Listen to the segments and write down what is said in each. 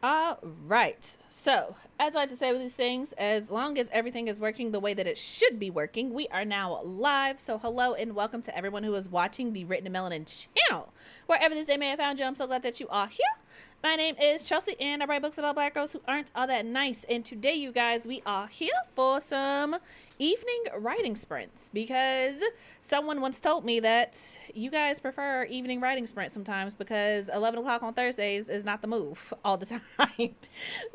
All right. So, as I like to say with these things, as long as everything is working the way that it should be working, we are now live. So, hello and welcome to everyone who is watching the Written in Melanin channel. Wherever this day may have found you, I'm so glad that you are here. My name is Chelsea, and I write books about black girls who aren't all that nice. And today, you guys, we are here for some evening writing sprints because someone once told me that you guys prefer evening writing sprints sometimes because 11 o'clock on Thursdays is not the move all the time.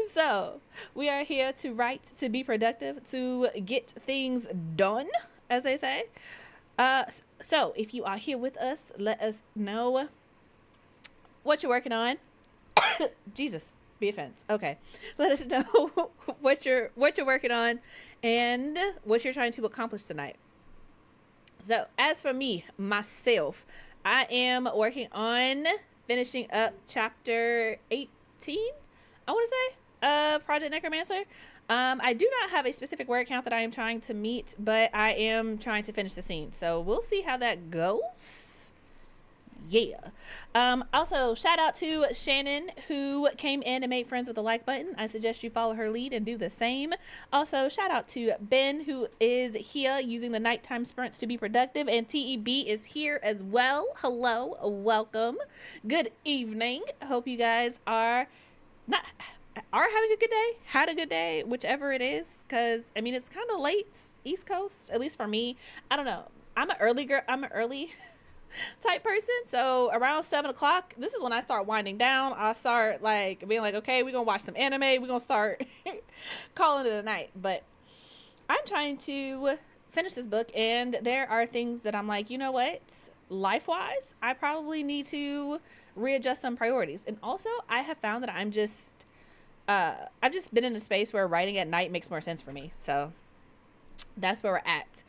So we are here to write, to be productive, to get things done, as they say. So if you are here with us, let us know what you're working on. Jesus, be offense. Okay, let us know what you're working on and what you're trying to accomplish tonight. So as for me, myself, I am working on finishing up chapter 18, I want to say, Project Necromancer. I do not have a specific word count that I am trying to meet, but I am trying to finish the scene. So we'll see how that goes. Yeah. Also, shout out to Shannon, who came in and made friends with the like button. I suggest you follow her lead and do the same. Also, shout out to Ben, who is here using the nighttime sprints to be productive, and TEB is here as well. Hello, welcome, good evening. Hope you guys are having a good day, had a good day, whichever it is, because I mean it's kind of late East Coast, at least for me. I don't know, I'm an early type person, so around 7 o'clock, this is when I start winding down. I start like being like, okay, we're gonna watch some anime, we're gonna start calling it a night. But I'm trying to finish this book, and there are things that I'm like, you know what, life wise, I probably need to readjust some priorities. And also I have found that I've just been in a space where writing at night makes more sense for me. So that's where we're at.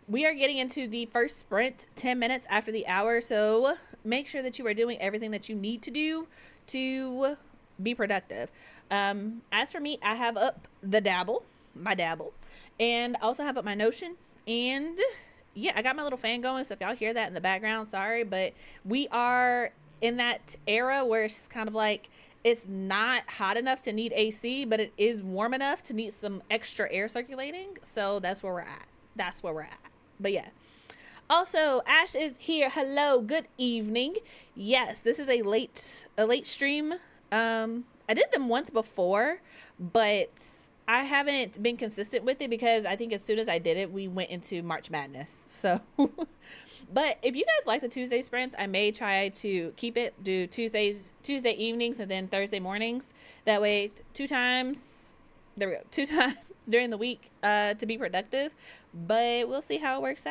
We are getting into the first sprint 10 minutes after the hour, so make sure that you are doing everything that you need to do to be productive. As for me, I have up my dabble, and also have up my Notion, and yeah, I got my little fan going, so if y'all hear that in the background, sorry, but we are in that era where it's kind of like, it's not hot enough to need AC, but it is warm enough to need some extra air circulating, so that's where we're at. But yeah. Also, Ash is here. Hello, good evening. Yes, this is a late stream. I did them once before, but I haven't been consistent with it because I think as soon as I did it, we went into March Madness. So, but if you guys like the Tuesday sprints, I may try to keep it, do Tuesday evenings and then Thursday mornings. That way, two times during the week to be productive. But we'll see how it works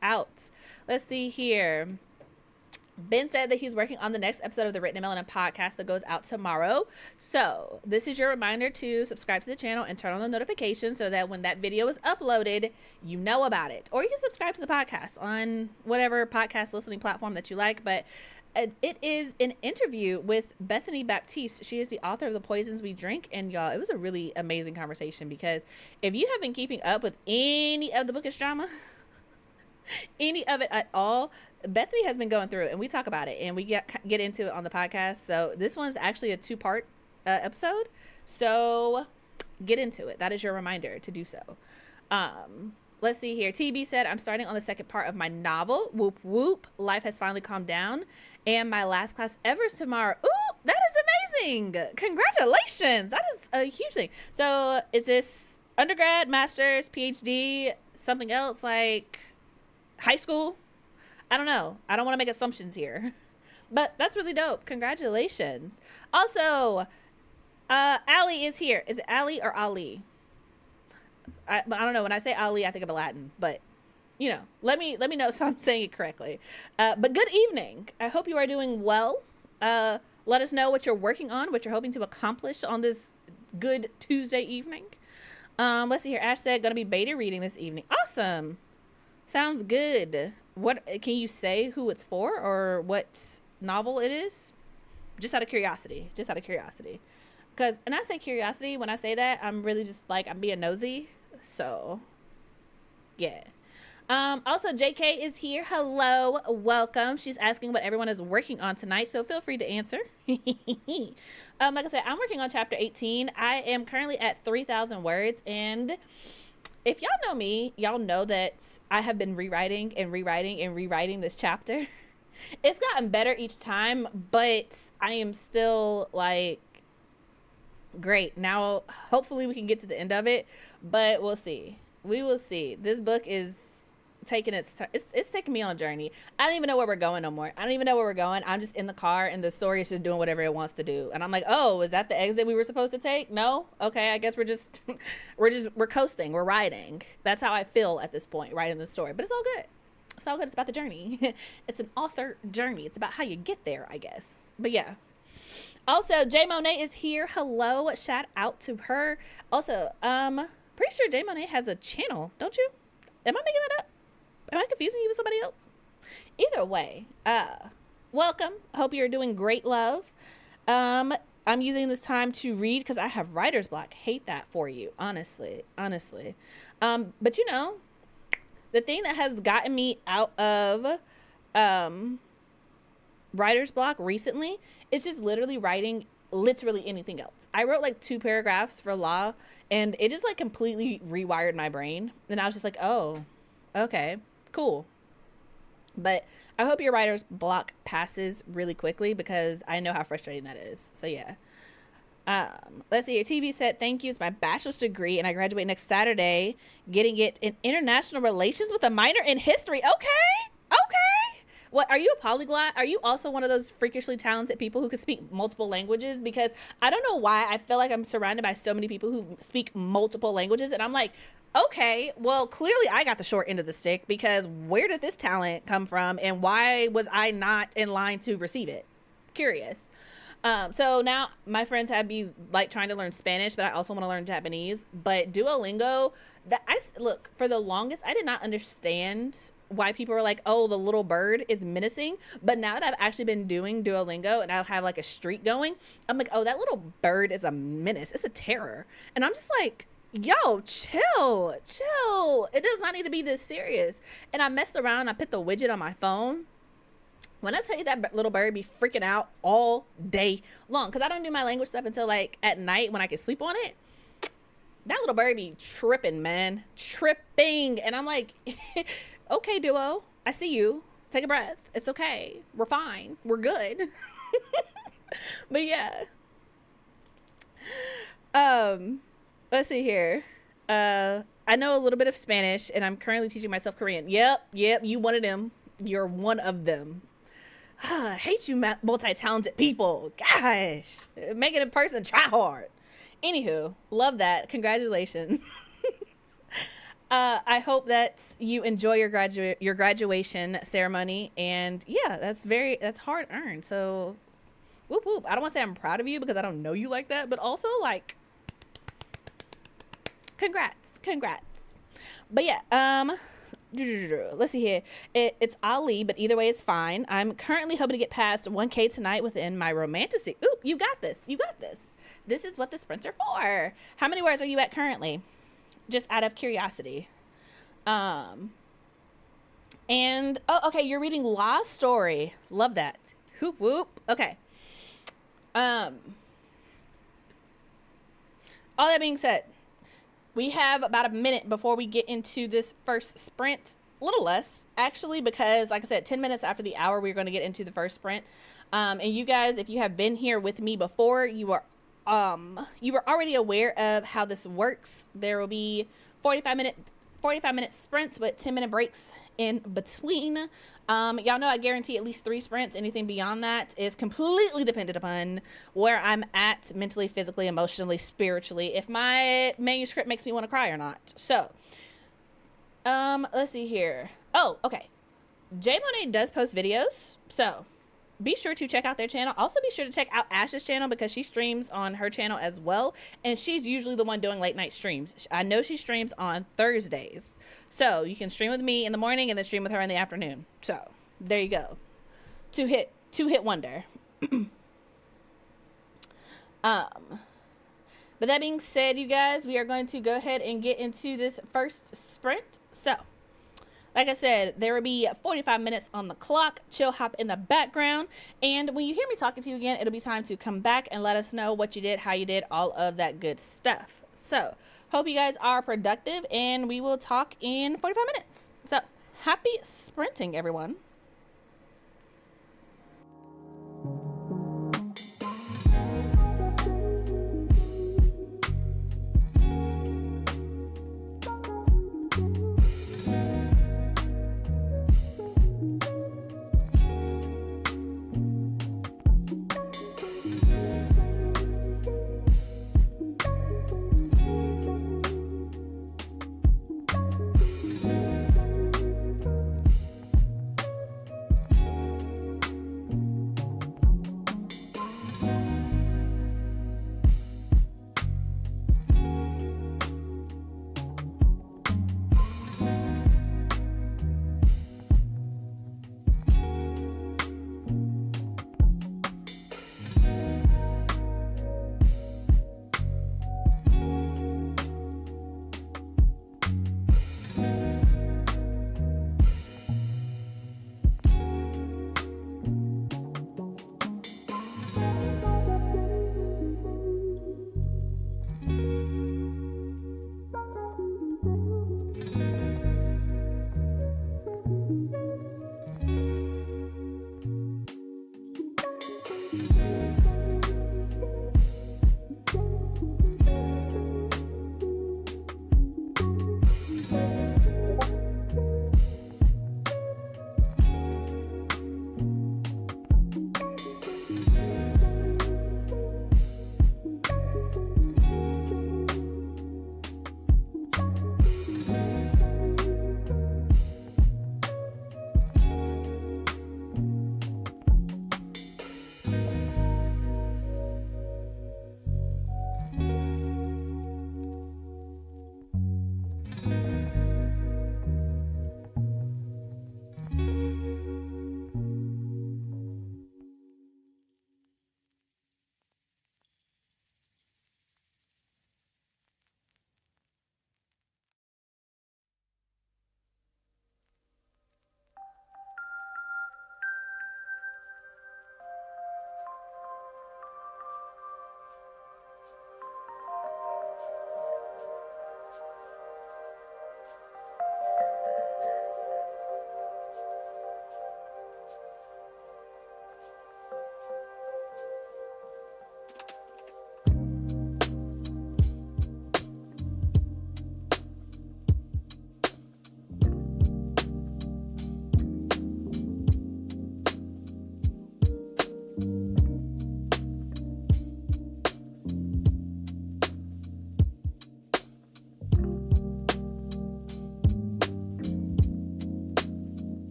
out. Let's see here. Ben said that he's working on the next episode of the Written in Melanin podcast that goes out tomorrow. So this is your reminder to subscribe to the channel and turn on the notifications so that when that video is uploaded, you know about it. Or you can subscribe to the podcast on whatever podcast listening platform that you like. But it is an interview with Bethany Baptiste. She is the author of The Poisons We Drink. And y'all, it was a really amazing conversation because if you have been keeping up with any of the bookish drama, any of it at all, Bethany has been going through it, and we talk about it and we get into it on the podcast. So this one's actually a 2-part episode. So get into it. That is your reminder to do so. Let's see here. TB said, I'm starting on the second part of my novel. Whoop, whoop. Life has finally calmed down. And my last class ever is tomorrow. Ooh, that is amazing. Congratulations. That is a huge thing. So is this undergrad, master's, PhD, something else like high school? I don't know. I don't want to make assumptions here. But that's really dope. Congratulations. Also, Ali is here. Is it Ali or Ali? I don't know. When I say Ali, I think of Aladdin, but you know, let me know so I'm saying it correctly. But good evening. I hope you are doing well. Let us know what you're working on, what you're hoping to accomplish on this good Tuesday evening. Let's see here. Ash said, gonna be beta reading this evening. Awesome. Sounds good. What can you say who it's for or what novel it is? Just out of curiosity. Because, and I say curiosity, when I say that, I'm really just like, I'm being nosy. So, yeah. Also, JK is here. Hello, welcome. She's asking what everyone is working on tonight, so feel free to answer. Like I said, I'm working on chapter 18. I am currently at 3,000 words, and if y'all know me, y'all know that I have been rewriting and rewriting and rewriting this chapter. It's gotten better each time, but I am still like, great. Now, hopefully we can get to the end of it, but we'll see. We will see. This book is taking it's taking me on a journey. I don't even know where we're going no more. I don't even know where we're going. I'm just in the car and the story is just doing whatever it wants to do. And I'm like, oh, is that the exit we were supposed to take? No? Okay, I guess we're just we're coasting, we're riding. That's how I feel at this point, writing the story. But it's all good. It's all good. It's about the journey. It's an author journey. It's about how you get there, I guess. But yeah. Also, J Monet is here. Hello. Shout out to her. Also, pretty sure J Monet has a channel, don't you? Am I making that up? Am I confusing you with somebody else? Either way, welcome. Hope you're doing great, love. I'm using this time to read because I have writer's block. Hate that for you, honestly. But you know, the thing that has gotten me out of writer's block recently is just literally writing literally anything else. I wrote like 2 paragraphs for law, and it just like completely rewired my brain. And I was just like, oh, okay. Cool. But I hope your writer's block passes really quickly because I know how frustrating that is. So yeah. Let's see. Your TV said, thank you. It's my bachelor's degree and I graduate next Saturday, getting it in international relations with a minor in history. Okay. What, are you a polyglot? Are you also one of those freakishly talented people who can speak multiple languages? Because I don't know why I feel like I'm surrounded by so many people who speak multiple languages. And I'm like, okay, well, clearly I got the short end of the stick because where did this talent come from and why was I not in line to receive it? Curious. So now my friends have me like trying to learn Spanish, but I also want to learn Japanese. But Duolingo, look, for the longest, I did not understand why people were like, oh, the little bird is menacing. But now that I've actually been doing Duolingo and I'll have like a streak going, I'm like, oh, that little bird is a menace. It's a terror. And I'm just like, yo, chill. It does not need to be this serious. And I messed around. I put the widget on my phone. When I tell you that little bird be freaking out all day long, because I don't do my language stuff until like at night when I can sleep on it. That little bird be tripping, man. Tripping. And I'm like, okay, Duo, I see you. Take a breath. It's okay. We're fine. We're good. But yeah. Let's see here. I know a little bit of Spanish and I'm currently teaching myself Korean. Yep, you one of them. You're one of them. I hate you multi-talented people. Gosh, make it a person try hard. Anywho, love that. Congratulations. I hope that you enjoy your graduation ceremony, and yeah, that's hard earned. So whoop whoop. I don't want to say I'm proud of you because I don't know you like that, but also like congrats. But yeah, let's see here. It's Ali, but either way it's fine. I'm currently hoping to get past 1K tonight within my romanticy. Ooh, you got this. This is what the sprints are for. How many words are you at currently? Just out of curiosity. And oh, okay, you're reading Lost Story. Love that. Whoop whoop. Okay. All that being said, we have about a minute before we get into this first sprint. A little less, actually, because like I said, 10 minutes after the hour, we're going to get into the first sprint. And you guys, if you have been here with me before, you are already aware of how this works. There will be 45 minute sprints with 10-minute breaks in between. Y'all know I guarantee at least 3 sprints. Anything beyond that is completely dependent upon where I'm at mentally, physically, emotionally, spiritually, if my manuscript makes me want to cry or not. So let's see here. Oh, okay. J Monet does post videos, so be sure to check out their channel. Also be sure to check out Ash's channel because she streams on her channel as well, and she's usually the one doing late night streams. I know she streams on Thursdays, so you can stream with me in the morning and then stream with her in the afternoon. So there you go. Two hit wonder. But that being said, you guys, we are going to go ahead and get into this first sprint. So Like I said, there will be 45 minutes on the clock. Chill hop in the background. And when you hear me talking to you again, it'll be time to come back and let us know what you did, how you did, all of that good stuff. So, hope you guys are productive, and we will talk in 45 minutes. So, happy sprinting, everyone.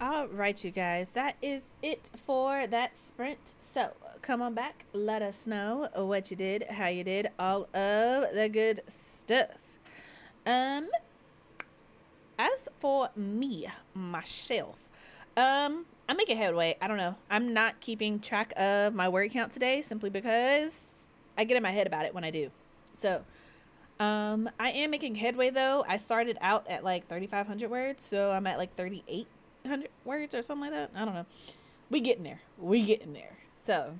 All right, you guys, that is it for that sprint. So come on back, let us know what you did, how you did, all of the good stuff. As for me, myself, I'm making headway. I don't know. I'm not keeping track of my word count today simply because I get in my head about it when I do. So, I am making headway though. I started out at like 3,500 words, so I'm at like 3,800 words or something like that. I don't know. We getting there. We getting there. So,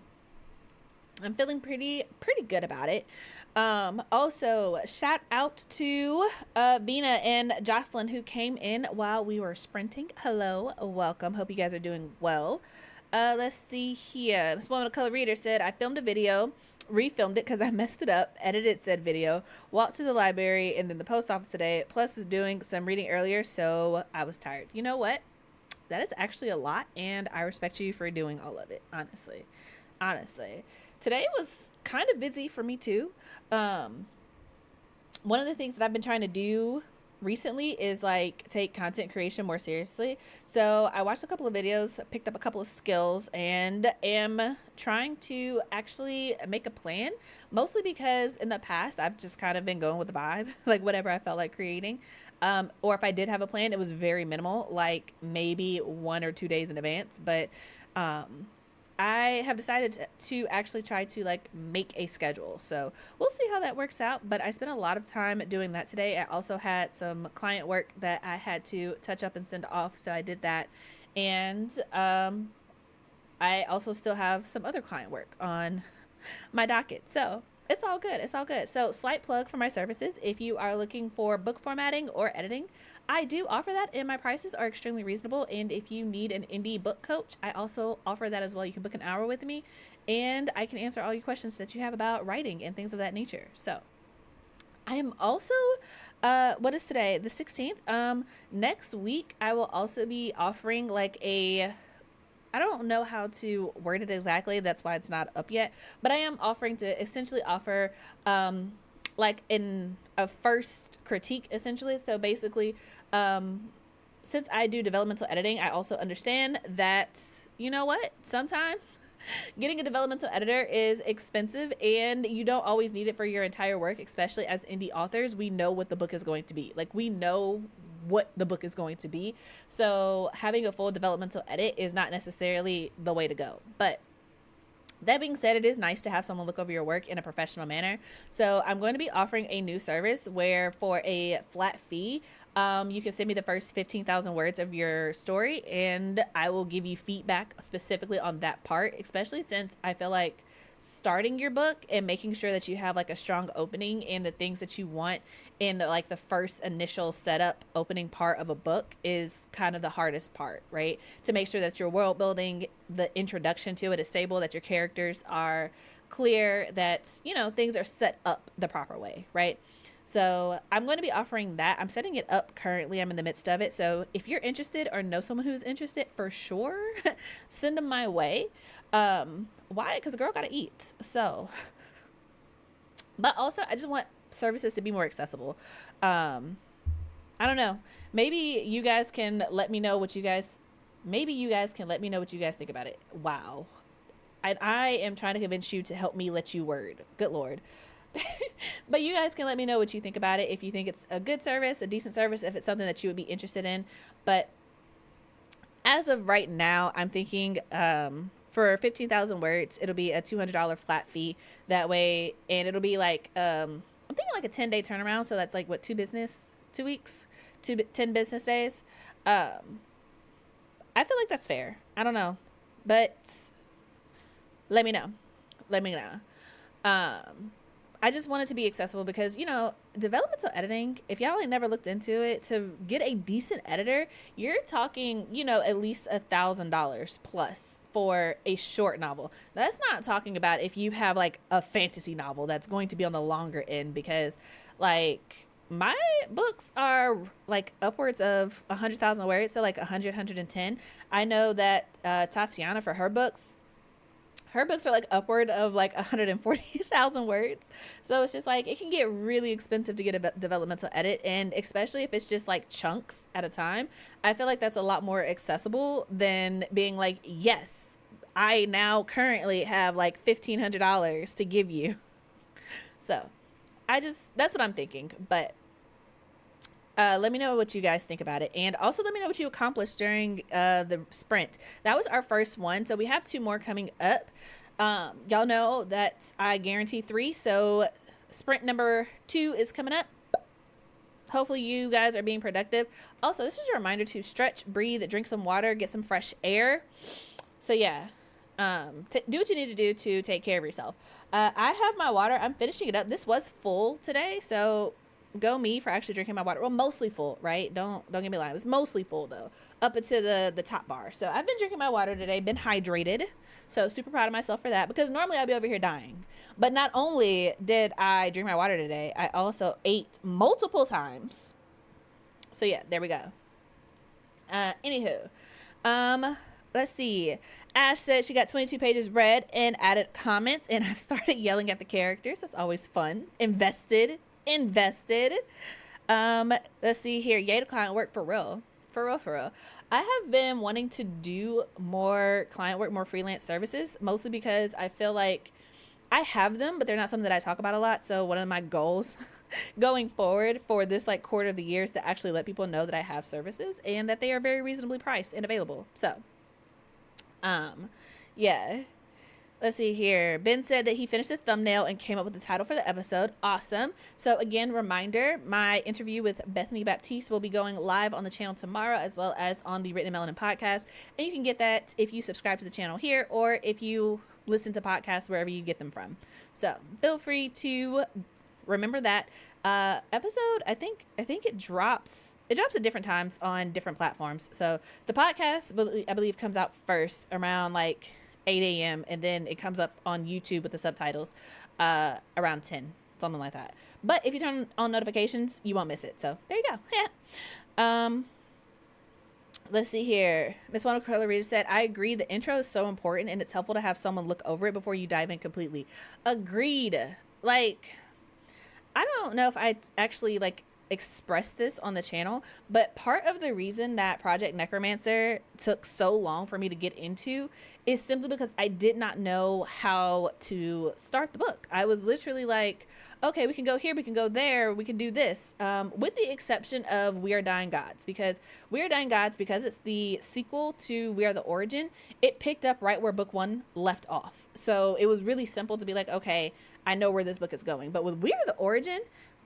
I'm feeling pretty good about it. Also, shout out to Vina and Jocelyn who came in while we were sprinting. Hello, welcome. Hope you guys are doing well. Let's see here. This woman of color reader said, I filmed a video, refilmed it because I messed it up, edited said video, walked to the library and then the post office today, plus was doing some reading earlier, so I was tired. You know what? That is actually a lot, and I respect you for doing all of it, honestly. Today was kind of busy for me too. One of the things that I've been trying to do recently is like take content creation more seriously. So I watched a couple of videos, picked up a couple of skills, and am trying to actually make a plan, mostly because in the past I've just kind of been going with the vibe, like whatever I felt like creating. Or if I did have a plan, it was very minimal, like maybe 1 or 2 days in advance. But I have decided to actually try to like make a schedule. So we'll see how that works out. But I spent a lot of time doing that today. I also had some client work that I had to touch up and send off. So I did that. And I also still have some other client work on my docket. So it's all good. It's all good. So slight plug for my services. If you are looking for book formatting or editing, I do offer that, and my prices are extremely reasonable. And if you need an indie book coach, I also offer that as well. You can book an hour with me, and I can answer all your questions that you have about writing and things of that nature. So I am also, what is today? The 16th. Next week, I will also be offering like I don't know how to word it exactly. That's why it's not up yet. But I am offering to essentially offer like in a first critique, essentially. So basically, since I do developmental editing, I also understand that, you know what, sometimes getting a developmental editor is expensive and you don't always need it for your entire work, especially as indie authors. We know what the book is going to be. Like, we know what the book is going to be. So having a full developmental edit is not necessarily the way to go. But that being said, it is nice to have someone look over your work in a professional manner. So I'm going to be offering a new service where for a flat fee, you can send me the first 15,000 words of your story and I will give you feedback specifically on that part, especially since I feel like starting your book and making sure that you have like a strong opening and the things that you want in the first initial setup opening part of a book is kind of the hardest part, right? To make sure that your world building, the introduction to it is stable, that your characters are clear, that, you know, things are set up the proper way, right? So I'm going to be offering that. I'm setting it up currently. I'm in the midst of it. So if you're interested or know someone who's interested, for sure, send them my way. Why? Because a girl got to eat. So, but also I just want services to be more accessible. I don't know. Maybe you guys can let me know what you guys think about it. Wow. I am trying to convince you to help me let you word. Good Lord. But you guys can let me know what you think about it. If you think it's a good service, a decent service, if it's something that you would be interested in. But as of right now, I'm thinking for 15,000 words, it'll be a $200 flat fee. That way, and it'll be like I'm thinking like a 10-day turnaround. So that's like what, 2 weeks, 10 business days. I feel like that's fair. I don't know, but let me know. I just want it to be accessible because, you know, developmental editing, if y'all ain't never looked into it, to get a decent editor, you're talking, you know, at least $1,000 plus for a short novel. Now, that's not talking about if you have like a fantasy novel that's going to be on the longer end, because like my books are like upwards of 100,000 words. So like 100, 110. I know that Tatiana, for her books, her books are like upward of like 140,000 words. So it's just like, it can get really expensive to get a developmental edit. And especially if it's just like chunks at a time, I feel like that's a lot more accessible than being like, yes, I now currently have like $1,500 to give you. So that's what I'm thinking. But let me know what you guys think about it. And also let me know what you accomplished during the sprint. That was our first one. So we have 2 more coming up. Y'all know that I guarantee 3. So sprint number 2 is coming up. Hopefully you guys are being productive. Also, this is a reminder to stretch, breathe, drink some water, get some fresh air. So yeah, do what you need to do to take care of yourself. I have my water. I'm finishing it up. This was full today. So go me for actually drinking my water. Well, mostly full, right? Don't get me lying. It was mostly full though, up into the top bar. So I've been drinking my water today, been hydrated. So super proud of myself for that, because normally I'd be over here dying. But not only did I drink my water today, I also ate multiple times. So yeah, there we go. Anywho, let's see. Ash said she got 22 pages read and added comments, and I've started yelling at the characters. That's always fun. Invested. Let's see here. Yay to client work, for real. I have been wanting to do more client work, more freelance services, mostly because I feel like I have them, but they're not something that I talk about a lot. So one of my goals going forward for this like quarter of the year is to actually let people know that I have services and that they are very reasonably priced and available. So yeah. Let's see here. Ben said that he finished the thumbnail and came up with the title for the episode. Awesome. So again, reminder, my interview with Bethany Baptiste will be going live on the channel tomorrow, as well as on the Written in Melanin podcast. And you can get that if you subscribe to the channel here, or if you listen to podcasts wherever you get them from. So feel free to remember that. Episode, I think it drops at different times on different platforms. So the podcast, I believe, comes out first around like 8 a.m. and then it comes up on YouTube with the subtitles around 10, something like that. But if you turn on notifications, you won't miss it. So there you go. Yeah. Let's see here. Miss Wondercolor Reader said, I agree. The intro is so important and it's helpful to have someone look over it before you dive in completely. Agreed. Like, I don't know if I actually like expressed this on the channel, but part of the reason that Project Necromancer took so long for me to get into is simply because I did not know how to start the book. I was literally like, okay, we can go here, we can go there, we can do this, with the exception of We Are Dying Gods, because it's the sequel to We Are the Origin. It picked up right where book 1 left off. So it was really simple to be like, okay, I know where this book is going. But with We Are the Origin,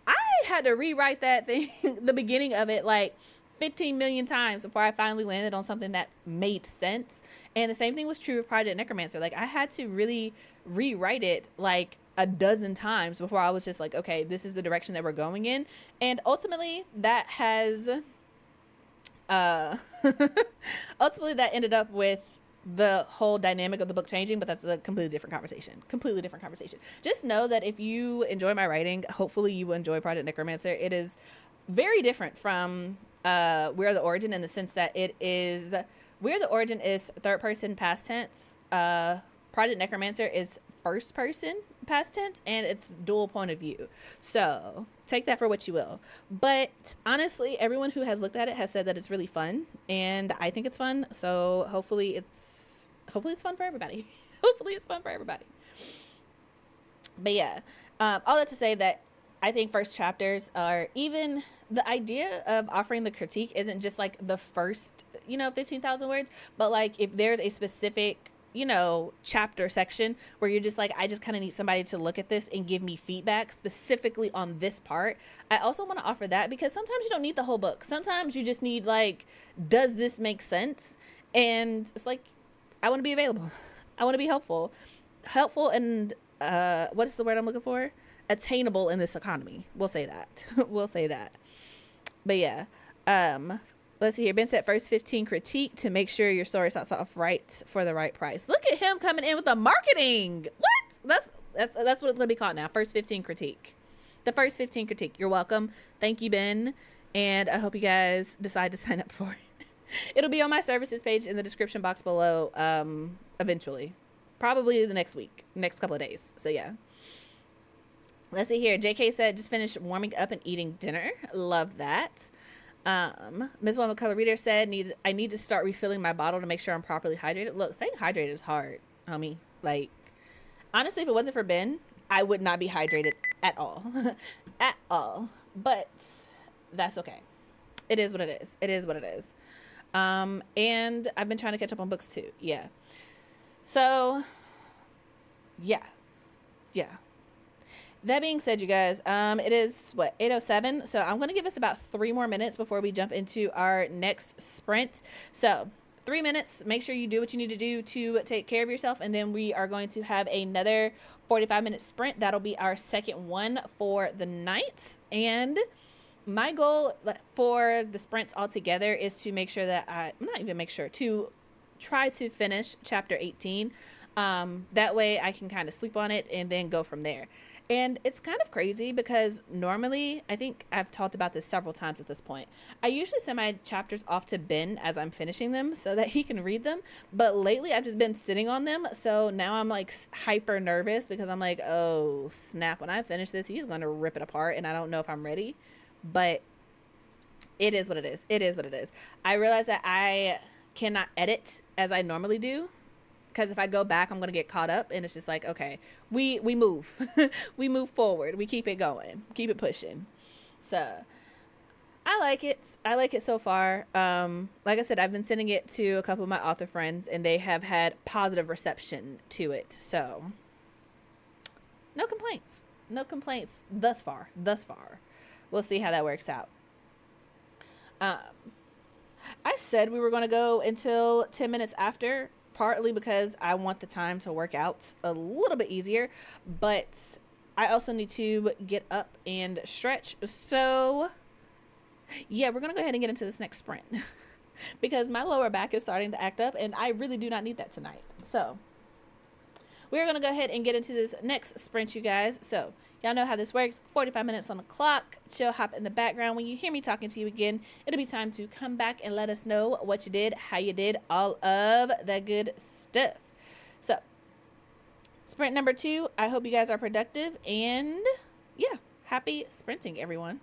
I had to rewrite that thing, the beginning of it, like 15 million times before I finally landed on something that made sense. And the same thing was true of Project Necromancer. Like, I had to really rewrite it like a dozen times before I was just like, okay, this is the direction that we're going in. And ultimately that has, ultimately that ended up with the whole dynamic of the book changing, but that's a completely different conversation. Just know that if you enjoy my writing, hopefully you will enjoy Project Necromancer. It is very different from We Are the Origin in the sense that it is, We Are the Origin is third person past tense. Project Necromancer is first person past tense, and it's dual point of view. So take that for what you will. But honestly, everyone who has looked at it has said that it's really fun, and I think it's fun. So hopefully it's fun for everybody. But yeah, all that to say that I think first chapters are, even the idea of offering the critique isn't just like the first, 15,000 words, but like if there's a specific, chapter section where you're just like, I just kind of need somebody to look at this and give me feedback specifically on this part. I also want to offer that, because sometimes you don't need the whole book. Sometimes you just need like, does this make sense? And it's like, I want to be available. I want to be helpful and what is the word I'm looking for? Attainable in this economy. We'll say that. But yeah, let's see here. Ben said first 15 critique to make sure your story starts off right for the right price. Look at him coming in with the marketing. What? That's what it's gonna be called now. First 15 critique. The first 15 critique. You're welcome. Thank you, Ben. And I hope you guys decide to sign up for it. It'll be on my services page in the description box below, eventually. probably the next week, next couple of days. So yeah. Let's see here. JK said, just finished warming up and eating dinner. Love that. Ms. Woman Color Reader said, I need to start refilling my bottle to make sure I'm properly hydrated. Look, staying hydrated is hard, homie. Like, honestly, if it wasn't for Ben, I would not be hydrated at all. At all. But that's okay. It is what it is. It is what it is. And I've been trying to catch up on books too. Yeah. So, yeah. That being said, you guys, it is, what, 8:07? So I'm going to give us about 3 more minutes before we jump into our next sprint. So 3 minutes. Make sure you do what you need to do to take care of yourself. And then we are going to have another 45-minute sprint. That'll be our second one for the night. And my goal for the sprints altogether is to make sure that to try to finish chapter 18. That way I can kind of sleep on it and then go from there. And it's kind of crazy because normally, I think I've talked about this several times at this point, I usually send my chapters off to Ben as I'm finishing them so that he can read them. But lately I've just been sitting on them. So now I'm like hyper nervous because I'm like, oh snap, when I finish this, he's going to rip it apart. And I don't know if I'm ready, but it is what it is. It is what it is. I realize that I cannot edit as I normally do, because if I go back, I'm going to get caught up, and it's just like, okay, we move. We move forward. We keep it going. Keep it pushing. So I like it. I like it so far. Like I said, I've been sending it to a couple of my author friends, and they have had positive reception to it. So no complaints. No complaints thus far. We'll see how that works out. I said we were going to go until 10 minutes after, partly because I want the time to work out a little bit easier, but I also need to get up and stretch. So yeah, we're going to go ahead and get into this next sprint because my lower back is starting to act up and I really do not need that tonight. So we're going to go ahead and get into this next sprint, you guys. So y'all know how this works. 45 minutes on the clock. Chill, hop in the background. When you hear me talking to you again, it'll be time to come back and let us know what you did, how you did, all of that good stuff. So sprint number 2. I hope you guys are productive, and yeah, happy sprinting, everyone.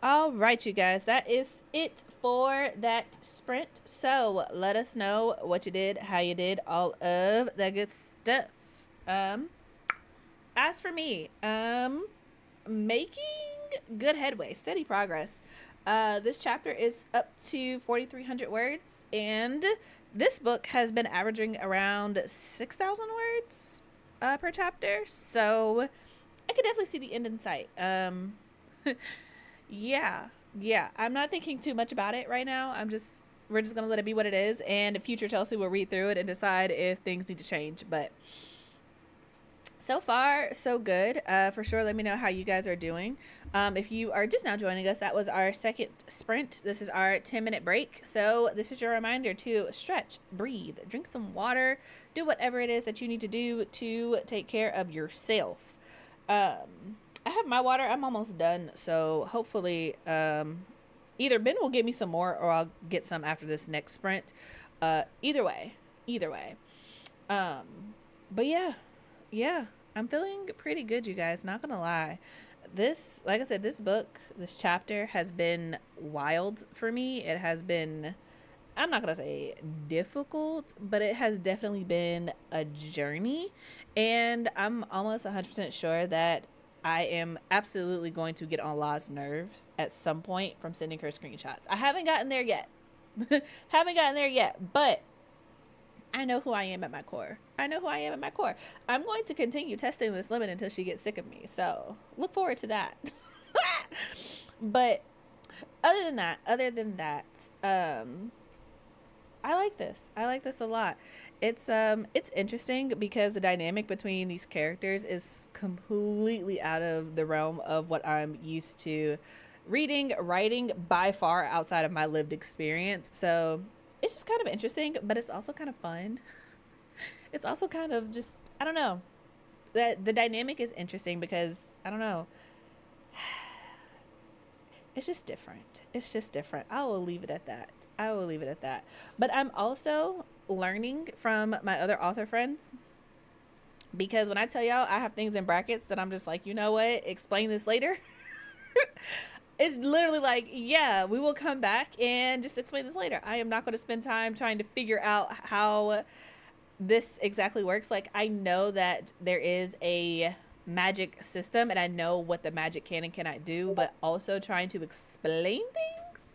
All right, you guys, that is it for that sprint. So let us know what you did, how you did, all of that good stuff. As for me, making good headway, steady progress. This chapter is up to 4,300 words, and this book has been averaging around 6,000 words per chapter. So I could definitely see the end in sight. Yeah, yeah. I'm not thinking too much about it right now. We're just gonna let it be what it is, and future Chelsea will read through it and decide if things need to change. But so far, so good. For sure, let me know how you guys are doing. If you are just now joining us, that was our second sprint. This is our 10-minute break. So this is your reminder to stretch, breathe, drink some water, do whatever it is that you need to do to take care of yourself. I have my water. I'm almost done. So hopefully, either Ben will give me some more or I'll get some after this next sprint. Either way. But yeah, I'm feeling pretty good, you guys. Not gonna lie. This, like I said, this book, this chapter has been wild for me. It has been, I'm not gonna say difficult, but it has definitely been a journey. And I'm almost 100% sure that I am absolutely going to get on Law's nerves at some point from sending her screenshots. I haven't gotten there yet. But I know who I am at my core. I'm going to continue testing this limit until she gets sick of me. So look forward to that. But other than that, I like this. I like this a lot. It's interesting because the dynamic between these characters is completely out of the realm of what I'm used to reading, writing, by far outside of my lived experience. So it's just kind of interesting, but it's also kind of fun. It's also kind of just, I don't know. The dynamic is interesting because, I don't know. It's just different. I will leave it at that. But I'm also learning from my other author friends, because when I tell y'all I have things in brackets that I'm just like, you know what? Explain this later. It's literally like, yeah, we will come back and just explain this later. I am not going to spend time trying to figure out how this exactly works. Like, I know that there is a magic system and I know what the magic can and cannot do, but also trying to explain things,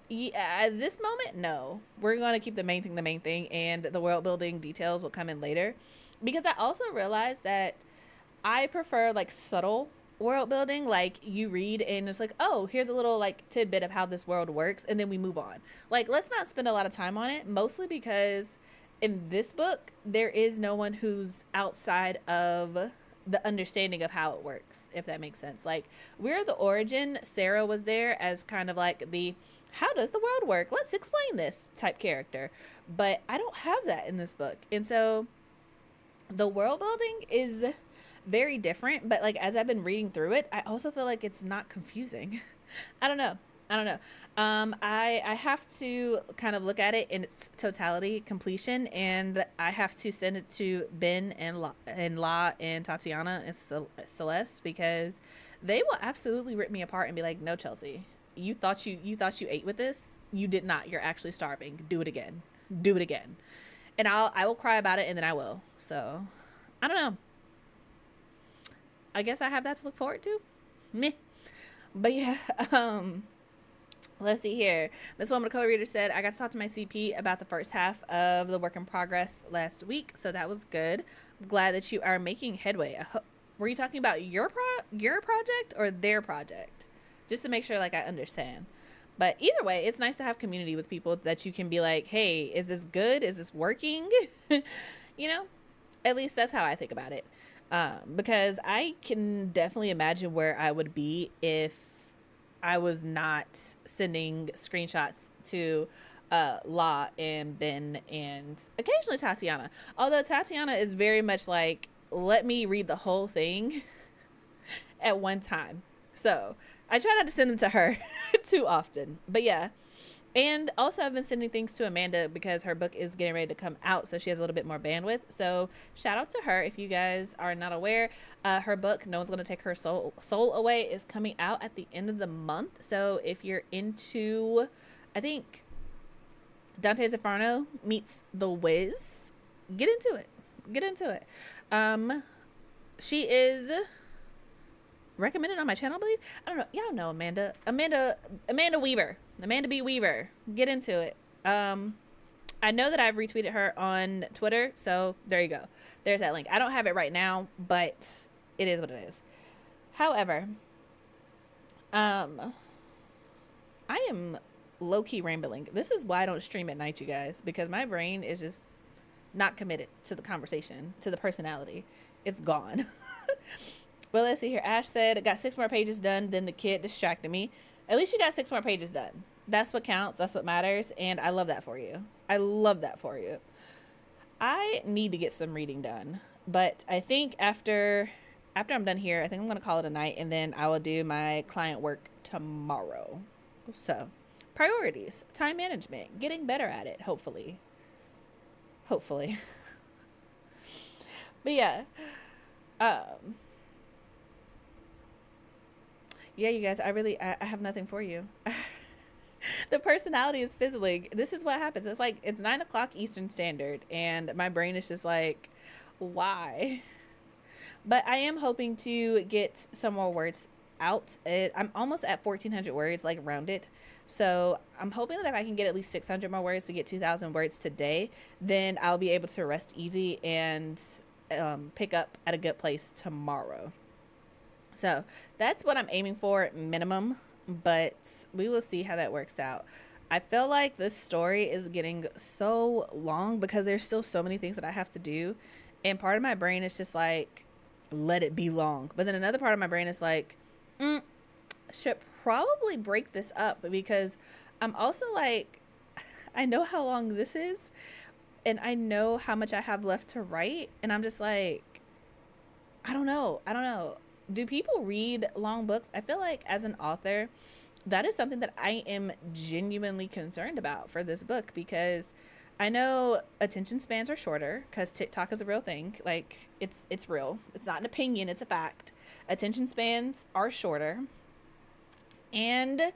yeah, at this moment, no. We're going to keep the main thing, and the world building details will come in later, because I also realized that I prefer like subtle world building. Like, you read and it's like, oh, here's a little like tidbit of how this world works, and then we move on. Like, let's not spend a lot of time on it, mostly because in this book there is no one who's outside of the understanding of how it works, if that makes sense. Like, we're the origin. Sarah was there as kind of like the how does the world work, let's explain this type character, but I don't have that in this book. And so the world building is very different, but like, as I've been reading through it, I also feel like it's not confusing. I don't know. I have to kind of look at it in its totality, completion, and I have to send it to Ben and La and Tatiana and Celeste, because they will absolutely rip me apart and be like, no, Chelsea, you thought you ate with this? You did not. You're actually starving. Do it again. And I will cry about it, and then I will. So I don't know. I guess I have that to look forward to. Meh. But yeah, let's see here. Miss Woman, color reader, said, I got to talk to my CP about the first half of the work in progress last week, so that was good. I'm glad that you are making headway. Were you talking about your project or their project? Just to make sure, like, I understand. But either way, it's nice to have community with people that you can be like, hey, is this good? Is this working? You know, at least that's how I think about it. Because I can definitely imagine where I would be if I was not sending screenshots to La and Ben and occasionally Tatiana. Although Tatiana is very much like, let me read the whole thing at one time. So I try not to send them to her too often. But yeah, And also, I've been sending things to Amanda because her book is getting ready to come out, so she has a little bit more bandwidth. So shout out to her. If you guys are not aware, her book, No One's Gonna Take Her Soul Away, is coming out at the end of the month. So if you're into, I think, Dante's Inferno meets The Wiz, get into it. Get into it. She is recommended on my channel, I believe. I don't know. Y'all know Amanda Weaver. Amanda B. Weaver. Get into it. I know that I've retweeted her on Twitter, so there you go. There's that link. I don't have it right now, but it is what it is. However, I am low-key rambling. This is why I don't stream at night, you guys, because my brain is just not committed to the conversation, to the personality. It's gone. Well, let's see here. Ash said, got 6 more pages done, then the kid distracted me. At least you got 6 more pages done. That's what counts. That's what matters. And I love that for you. I love that for you. I need to get some reading done. But I think after I'm done here, I think I'm going to call it a night. And then I will do my client work tomorrow. So, priorities, time management, getting better at it, hopefully. Hopefully. But yeah. Yeah, you guys, I have nothing for you. The personality is fizzling. This is what happens. It's like, it's 9 o'clock Eastern Standard, and my brain is just like, why? But I am hoping to get some more words out. I'm almost at 1,400 words, like rounded. So I'm hoping that if I can get at least 600 more words to get 2,000 words today, then I'll be able to rest easy and pick up at a good place tomorrow. So that's what I'm aiming for, minimum, but we will see how that works out. I feel like this story is getting so long because there's still so many things that I have to do. And part of my brain is just like, let it be long. But then another part of my brain is like, should probably break this up, because I'm also like, I know how long this is and I know how much I have left to write. And I'm just like, I don't know. Do people read long books? I feel like as an author, that is something that I am genuinely concerned about for this book, because I know attention spans are shorter because TikTok is a real thing. Like, it's real. It's not an opinion. It's a fact. Attention spans are shorter. And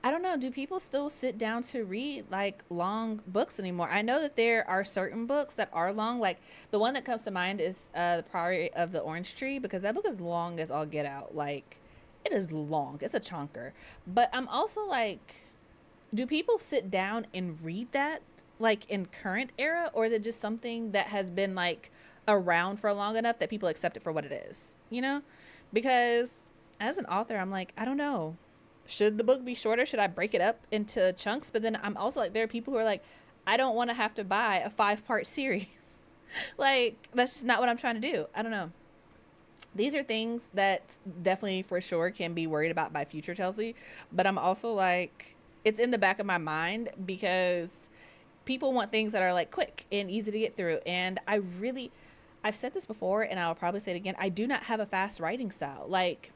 I don't know, do people still sit down to read like long books anymore? I know that there are certain books that are long. Like, the one that comes to mind is The Priory of the Orange Tree, because that book is long as all get out. Like, it is long. It's a chunker. But I'm also like, do people sit down and read that like in current era, or is it just something that has been like around for long enough that people accept it for what it is, you know? Because as an author, I'm like, I don't know. Should the book be shorter? Should I break it up into chunks? But then I'm also like, there are people who are like, I don't want to have to buy a 5-part series. Like, that's just not what I'm trying to do. I don't know. These are things that definitely for sure can be worried about by future Chelsea. But I'm also like, it's in the back of my mind because people want things that are like quick and easy to get through. And I've said this before and I'll probably say it again. I do not have a fast writing style. Like,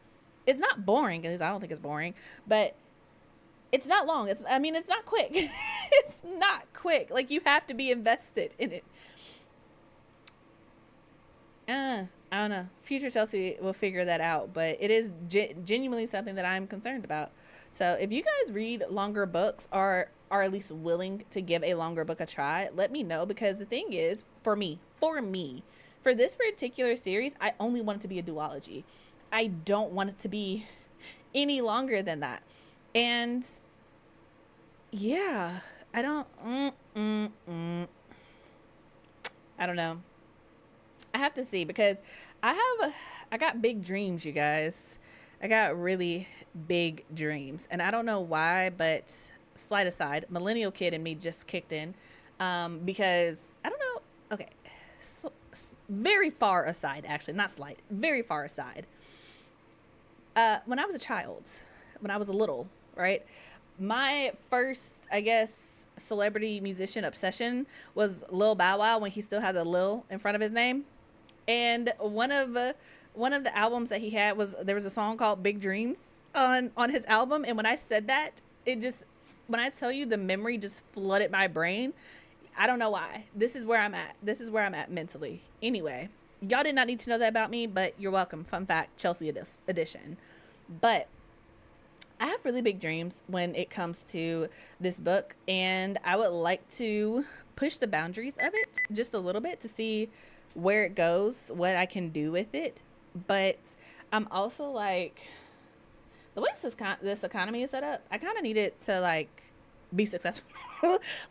it's not boring, because I don't think it's boring, but it's not long. It's not quick. It's not quick. Like, you have to be invested in it. I don't know. Future Chelsea will figure that out, but it is genuinely something that I'm concerned about. So if you guys read longer books or are at least willing to give a longer book a try, let me know, because the thing is, for this particular series, I only want it to be a duology. I don't want it to be any longer than that. And yeah, I don't know. I have to see, because I got big dreams, you guys. I got really big dreams, and I don't know why, but slight aside, millennial kid in me just kicked in, because I don't know. Okay. Very far aside, actually, not slight, very far aside. When I was a child, when I was a little, right, my first, I guess, celebrity musician obsession was Lil Bow Wow, when he still had the Lil in front of his name. And one of the albums that he had there was a song called Big Dreams on his album. And when I said that, it just When I tell you the memory just flooded my brain, I don't know why. This is where I'm at. This is where I'm at mentally. Anyway, y'all did not need to know that about me, but you're welcome. Fun fact, Chelsea edition. But I have really big dreams when it comes to this book, and I would like to push the boundaries of it just a little bit to see where it goes, what I can do with it. But I'm also like, the way this economy is set up, I kind of need it to like be successful.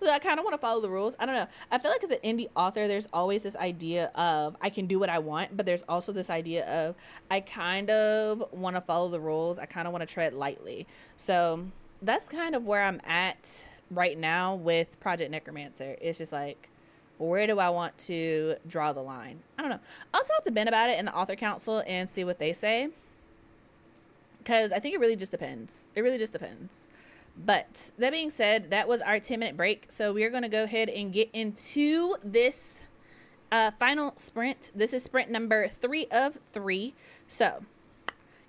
I kind of want to follow the rules. I don't know. I feel like as an indie author, there's always this idea of I can do what I want, but there's also this idea of I kind of want to follow the rules. I kind of want to tread lightly. So that's kind of where I'm at right now with Project Necromancer. It's just like, where do I want to draw the line? I don't know. I'll talk to Ben about it in the author council and see what they say, because I think it really just depends. It really just depends. But that being said, that was our 10-minute break. So we are going to go ahead and get into this final sprint. This is sprint number 3 of 3. So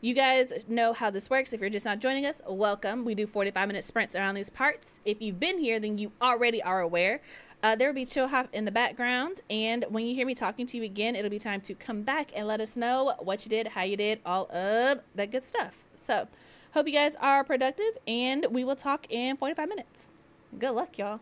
you guys know how this works. If you're just not joining us, welcome. We do 45-minute sprints around these parts. If you've been here, then you already are aware. There will be chill hop in the background. And when you hear me talking to you again, it'll be time to come back and let us know what you did, how you did, all of that good stuff. So hope you guys are productive, and we will talk in 45 minutes. Good luck, y'all.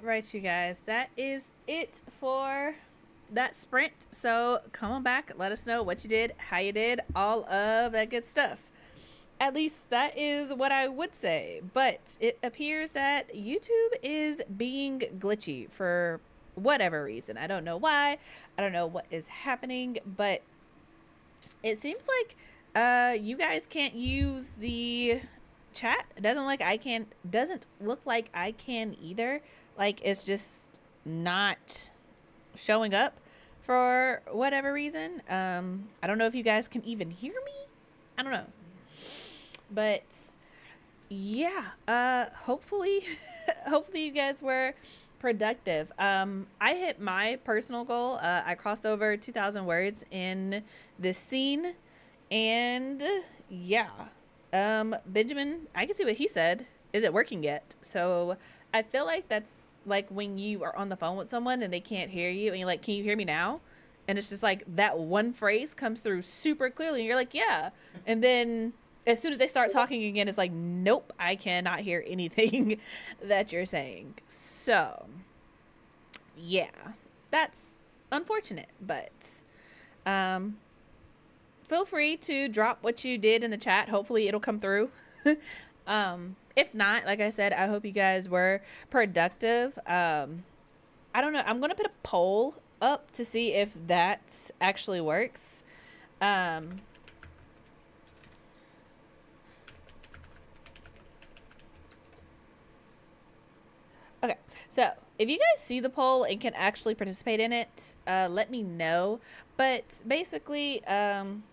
right, you guys, that is it for that sprint. So come on back, let us know what you did, how you did, all of that good stuff. At least that is what I would say. But it appears that YouTube is being glitchy for whatever reason. I don't know why. I don't know what is happening, but it seems like you guys can't use the chat. It doesn't look like I can either. Like, it's just not showing up for whatever reason. I don't know if you guys can even hear me. I don't know. But yeah, hopefully you guys were productive. I hit my personal goal. I crossed over 2,000 words in this scene, and yeah, Benjamin, I can see what he said. Is it working yet? So I feel like that's like when you are on the phone with someone and they can't hear you, and you're like, can you hear me now? And it's just like that one phrase comes through super clearly, and you're like, yeah. And then as soon as they start talking again, it's like, nope, I cannot hear anything that you're saying. So, yeah, that's unfortunate, but feel free to drop what you did in the chat. Hopefully it'll come through. If not, like I said, I hope you guys were productive. I don't know. I'm going to put a poll up to see if that actually works. Okay, so if you guys see the poll and can actually participate in it, let me know. But basically, I'm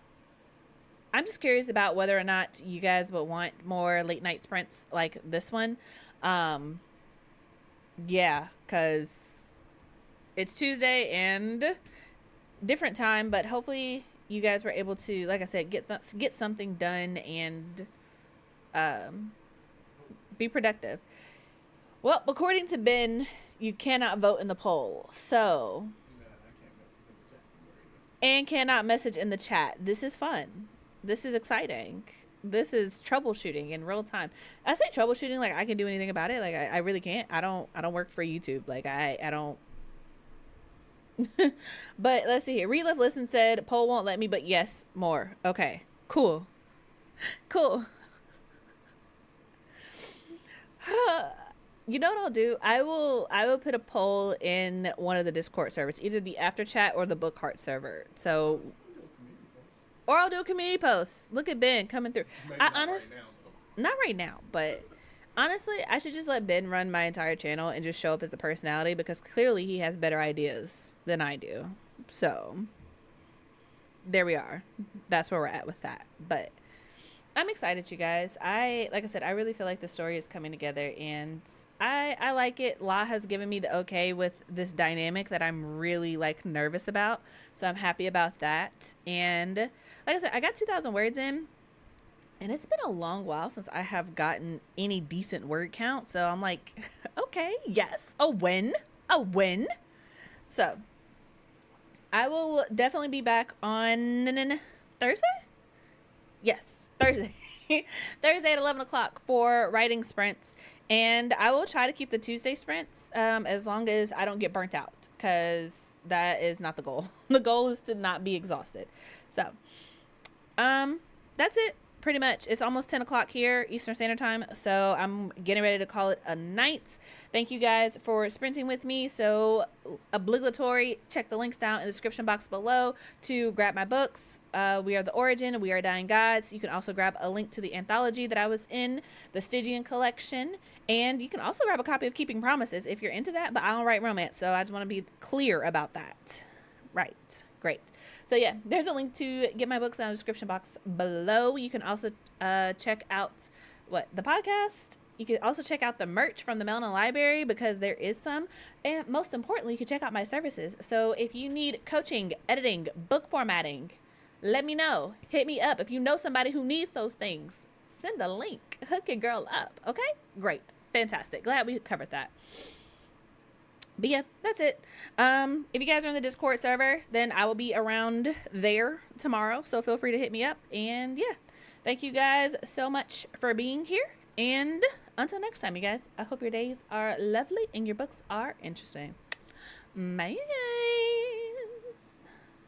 just curious about whether or not you guys would want more late night sprints like this one. Yeah, because it's Tuesday and different time, but hopefully you guys were able to, like I said, get something done and be productive. Well, according to Ben, you cannot vote in the poll. So, and cannot message in the chat. This is fun. This is exciting. This is troubleshooting in real time. I say troubleshooting like I can do anything about it. Like I really can't. I don't work for YouTube. Like I don't. But let's see here. Relive Listen said poll won't let me, but yes, more. Okay, cool. Cool. You know what I'll do? I will put a poll in one of the Discord servers, either the After Chat or the BookHarts server. So, or I'll do a community post. Look at Ben coming through. Not right now, but honestly, I should just let Ben run my entire channel and just show up as the personality, because clearly he has better ideas than I do. So, there we are. That's where we're at with that. But I'm excited, you guys. Like I said, I really feel like the story is coming together, and I like it. La has given me the okay with this dynamic that I'm really like nervous about. So I'm happy about that. And like I said, I got 2,000 words in, and it's been a long while since I have gotten any decent word count. So I'm like, okay, yes, a win. So I will definitely be back on Thursday. Yes. Thursday at 11 o'clock for writing sprints, and I will try to keep the Tuesday sprints as long as I don't get burnt out, because that is not the goal. The goal is to not be exhausted. So that's it pretty much. It's almost 10 o'clock here Eastern Standard Time, so I'm getting ready to call it a night. Thank you guys for sprinting with me. So obligatory, check the links down in the description box below to grab my books. We Are the Origin, We Are Dying Gods. You can also grab a link to the anthology that I was in, the Stygian collection, and you can also grab a copy of Keeping Promises if you're into that, but I don't write romance, so I just want to be clear about that. Right, great. So yeah, there's a link to get my books in the description box below. You can also check out the podcast. You can also check out the merch from the Melanin Library, because there is some. And most importantly, you can check out my services. So if you need coaching, editing, book formatting, let me know. Hit me up. If you know somebody who needs those things, send a link. Hook your girl up. Okay? Great. Fantastic. Glad we covered that. But yeah, that's it. If you guys are in the Discord server, then I will be around there tomorrow. So feel free to hit me up. And yeah, thank you guys so much for being here. And until next time, you guys, I hope your days are lovely and your books are interesting. Bye, you guys.